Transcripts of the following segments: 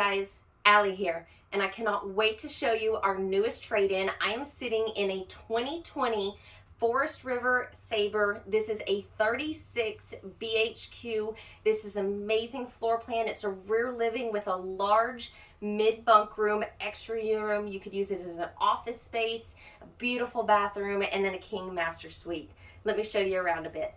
guys, Allie here, and I cannot wait to show you our newest trade-in. I am sitting in a 2020 Forest River Sabre. This is a 36 BHQ. This is amazing floor plan. It's a rear living with a large mid-bunk room, extra room. You could use it as an office space, a beautiful bathroom, and then a king master suite. Let me show you around a bit.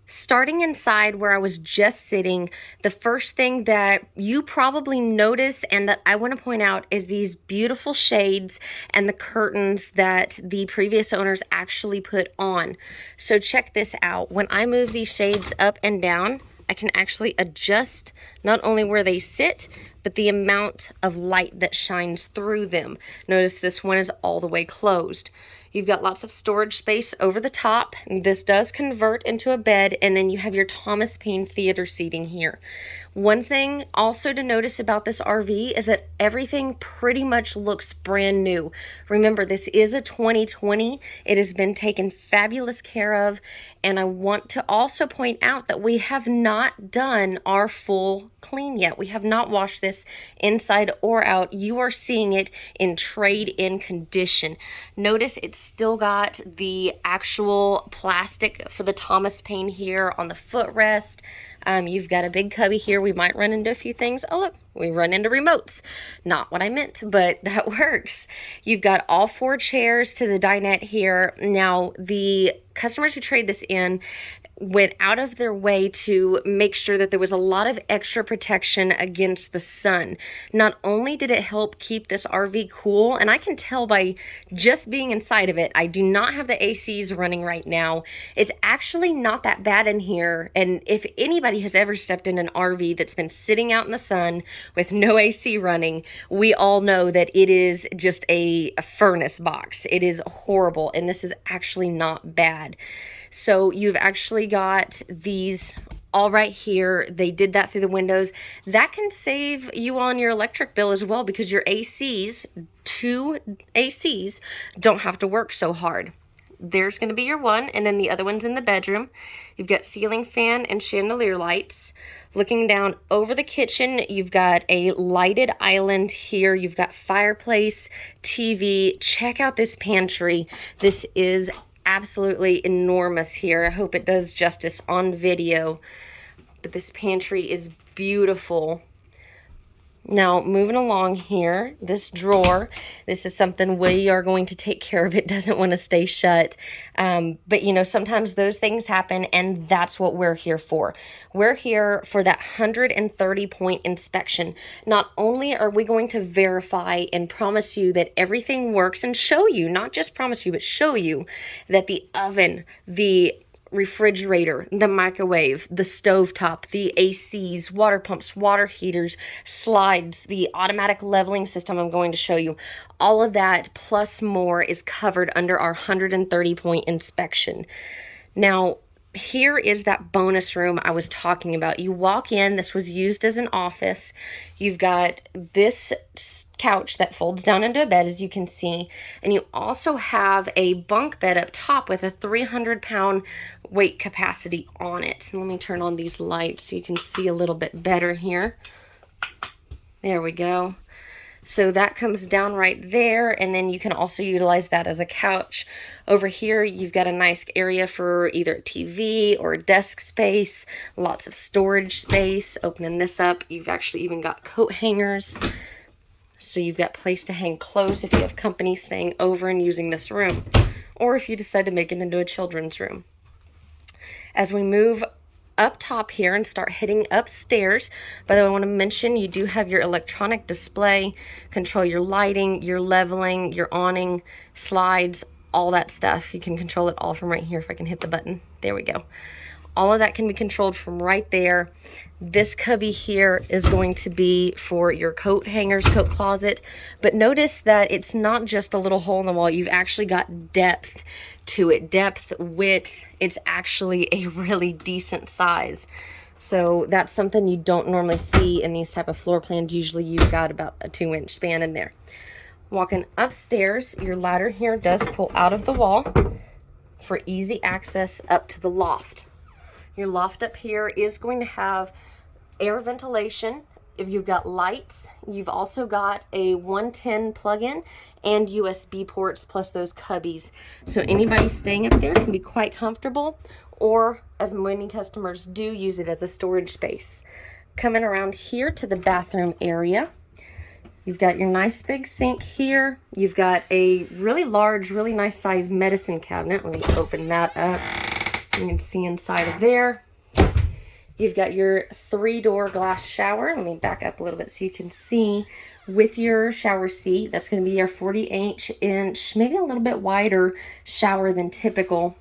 Starting inside where I was just sitting, the first thing that you probably notice and that I want to point out is these beautiful shades and the curtains that the previous owners actually put on. So check this out. When I move these shades up and down, I can actually adjust not only where they sit, but the amount of light that shines through them. Notice this one is all the way closed. You've got lots of storage space over the top. This does convert into a bed, and then you have your Thomas Paine theater seating here. One thing also to notice about this RV is that everything pretty much looks brand new. Remember, this is a 2020. It has been taken fabulous care of, and I want to also point out that we have not done our full clean yet. We have not washed this inside or out. You are seeing it in trade-in condition. Notice it's still got the actual plastic for the Thomas Paine here on the footrest. You've got a big cubby here. We might run into a few things. Oh, look, we run into remotes. Not what I meant, but that works. You've got all 4 chairs to the dinette here. Now, the customers who trade this in went out of their way to make sure that there was a lot of extra protection against the sun. Not only did it help keep this RV cool, and I can tell by just being inside of it, I do not have the ACs running right now. It's actually not that bad in here, and if anybody has ever stepped in an RV that's been sitting out in the sun with no AC running, we all know that it is just a furnace box. It is horrible, and this is actually not bad. So you've actually got these all right here. They did that through the windows. That can save you on your electric bill as well, because your ACs, 2 ACs, don't have to work so hard. There's going to be your one, and then the other one's in the bedroom. You've got ceiling fan and chandelier lights. Looking down over the kitchen, you've got a lighted island here. You've got fireplace, TV. Check out this pantry. This is absolutely enormous here. I hope it does justice on video, but this pantry is beautiful. Now, moving along here, this drawer, this is something we are going to take care of. It doesn't want to stay shut. But, you know, sometimes those things happen, and that's what we're here for. We're here for that 130-point inspection. Not only are we going to verify and promise you that everything works and show you, not just promise you, but show you that the oven, the refrigerator, the microwave, the stovetop, the ACs, water pumps, water heaters, slides, the automatic leveling system I'm going to show you, all of that plus more is covered under our 130-point inspection. Now, here is that bonus room I was talking about. You walk in, this was used as an office. You've got this couch that folds down into a bed, as you can see, and you also have a bunk bed up top with a 300-pound weight capacity on it. So let me turn on these lights so you can see a little bit better here. There we go. So that comes down right there, and then you can also utilize that as a couch. Over here, you've got a nice area for either a TV or a desk space, lots of storage space. Opening this up, you've actually even got coat hangers. So you've got place to hang clothes if you have company staying over and using this room, or if you decide to make it into a children's room. As we move up top here and start heading upstairs, by the way, I want to mention you do have your electronic display, control your lighting, your leveling, your awning, slides, all that stuff. You can control it all from right here. If I can hit the button, there we go. All of that can be controlled from right there. This cubby here is going to be for your coat hangers, coat closet. But notice that it's not just a little hole in the wall. You've actually got depth to it. Depth, width. It's actually a really decent size. So that's something you don't normally see in these type of floor plans. Usually you've got about a 2-inch span in there. Walking upstairs, your ladder here does pull out of the wall for easy access up to the loft. Your loft up here is going to have air ventilation. If you've got lights, you've also got a 110 plug-in and USB ports plus those cubbies. So anybody staying up there can be quite comfortable, or as many customers do, use it as a storage space. Coming around here to the bathroom area, you've got your nice big sink here. You've got a really large, really nice size medicine cabinet. Let me open that up. You can see inside of there. You've got your 3-door glass shower. Let me back up a little bit so you can see with your shower seat. That's going to be your 48-inch, maybe a little bit wider shower than typical.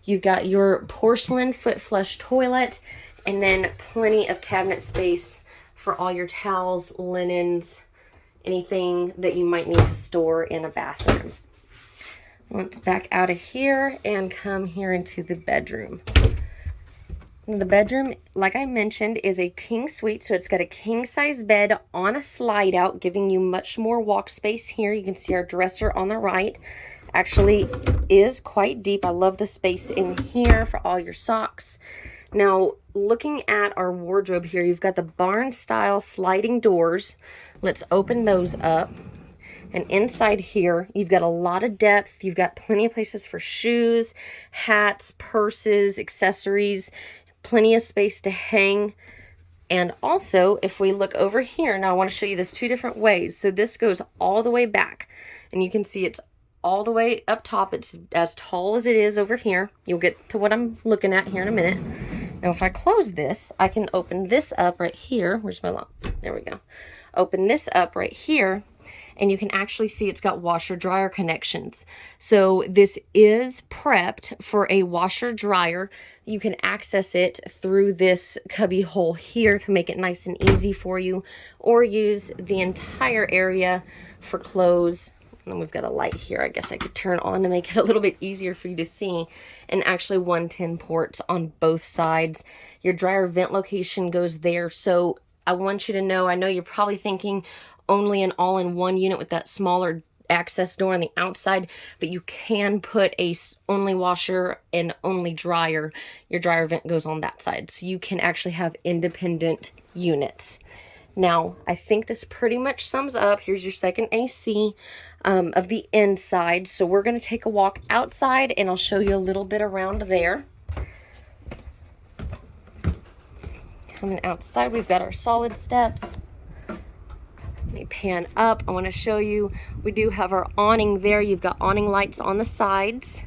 You've got your porcelain foot flush toilet, and then plenty of cabinet space for all your towels, linens, anything that you might need to store in a bathroom. Let's back out of here and come here into the bedroom. The bedroom, like I mentioned, is a king suite, so it's got a king size bed on a slide out, giving you much more walk space here. You can see our dresser on the right actually is quite deep. I love the space in here for all your socks. Now, looking at our wardrobe here, you've got the barn style sliding doors. Let's open those up. And inside here, you've got a lot of depth. You've got plenty of places for shoes, hats, purses, accessories, plenty of space to hang. And also, if we look over here, now I want to show you this 2 different ways. So this goes all the way back, and you can see it's all the way up top. It's as tall as it is over here. You'll get to what I'm looking at here in a minute. Now, if I close this, I can open this up right here. Where's my lock? There we go. Open this up right here, and you can actually see it's got washer dryer connections. So this is prepped for a washer dryer. You can access it through this cubby hole here to make it nice and easy for you, or use the entire area for clothes. And then we've got a light here I guess I could turn on to make it a little bit easier for you to see. And actually 110 ports on both sides. Your dryer vent location goes there. So I want you to know, I know you're probably thinking only an all-in-one unit with that smaller access door on the outside, but you can put a only washer and only dryer. Your dryer vent goes on that side, so you can actually have independent units. Now, I think this pretty much sums up. Here's your second AC of the inside. So we're going to take a walk outside, and I'll show you a little bit around there. Coming outside, we've got our solid steps. Let me pan up. I want to show you, we do have our awning there. You've got awning lights on the sides.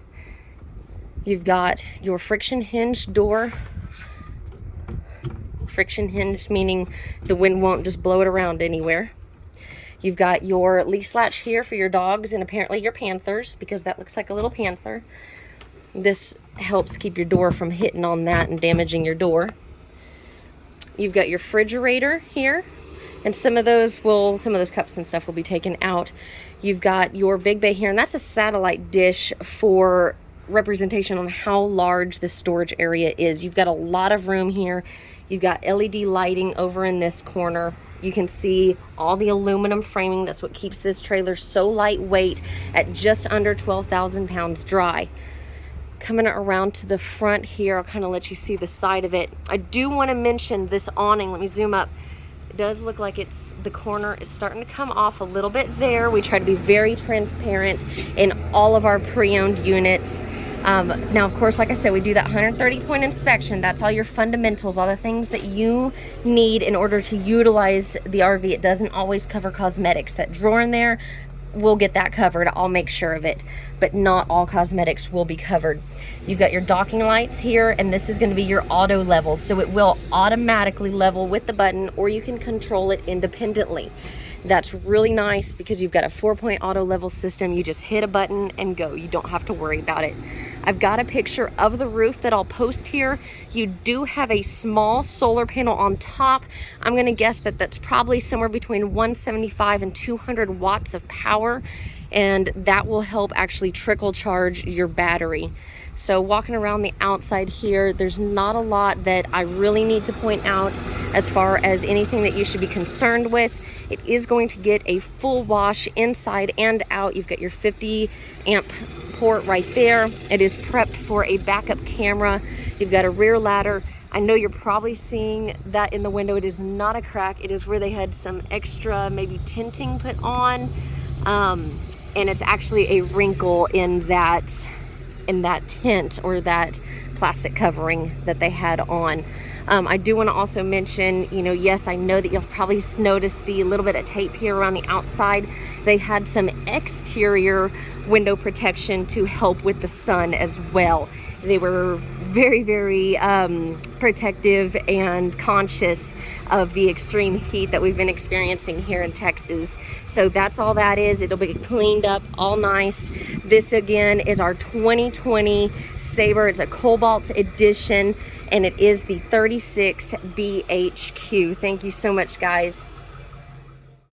You've got your friction hinge door. Friction hinge meaning the wind won't just blow it around anywhere. You've got your leash latch here for your dogs and apparently your panthers, because that looks like a little panther. This helps keep your door from hitting on that and damaging your door. You've got your refrigerator here, and some of those cups and stuff will be taken out. You've got your big bay here, and that's a satellite dish for representation on how large the storage area is. You've got a lot of room here. You've got LED lighting over in this corner. You can see all the aluminum framing. That's what keeps this trailer so lightweight at just under 12,000 pounds dry. Coming around to the front here, I'll kind of let you see the side of it. I do want to mention this awning. Let me zoom up. It does look like the corner is starting to come off a little bit there. We try to be very transparent in all of our pre-owned units. Now, of course, like I said, we do that 130-point inspection. That's all your fundamentals, all the things that you need in order to utilize the RV. It doesn't always cover cosmetics. That drawer in there, we'll get that covered. I'll make sure of it. But not all cosmetics will be covered. You've got your docking lights here, and this is going to be your auto level. So it will automatically level with the button, or you can control it independently. That's really nice because you've got a 4-point auto level system. You just hit a button and go. You don't have to worry about it. I've got a picture of the roof that I'll post here. You do have a small solar panel on top. I'm going to guess that that's probably somewhere between 175 and 200 watts of power, and that will help actually trickle charge your battery. So walking around the outside here, there's not a lot that I really need to point out as far as anything that you should be concerned with. It is going to get a full wash inside and out. You've got your 50 amp port right there. It is prepped for a backup camera. You've got a rear ladder. I know you're probably seeing that in the window. It is not a crack. It is where they had some extra maybe tinting put on. And it's actually a wrinkle in that tint or that plastic covering that they had on. I do want to also mention, you know, yes, I know that you'll probably notice the little bit of tape here around the outside. They had some exterior window protection to help with the sun as well. They were very, very protective and conscious of the extreme heat that we've been experiencing here in Texas. So that's all that is. It'll be cleaned up all nice. This again is our 2020 Sabre. It's a Cobalt edition, and it is the 36 BHQ. Thank you so much, guys.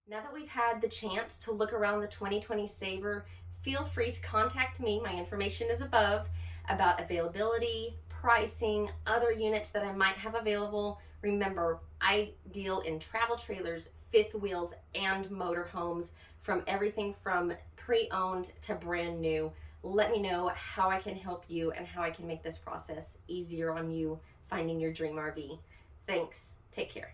Now that we've had the chance to look around the 2020 Sabre, feel free to contact me. My information is above, about availability, pricing, other units that I might have available. Remember, I deal in travel trailers, fifth wheels, and motorhomes, from everything from pre-owned to brand new. Let me know how I can help you and how I can make this process easier on you finding your dream RV. Thanks. Take care.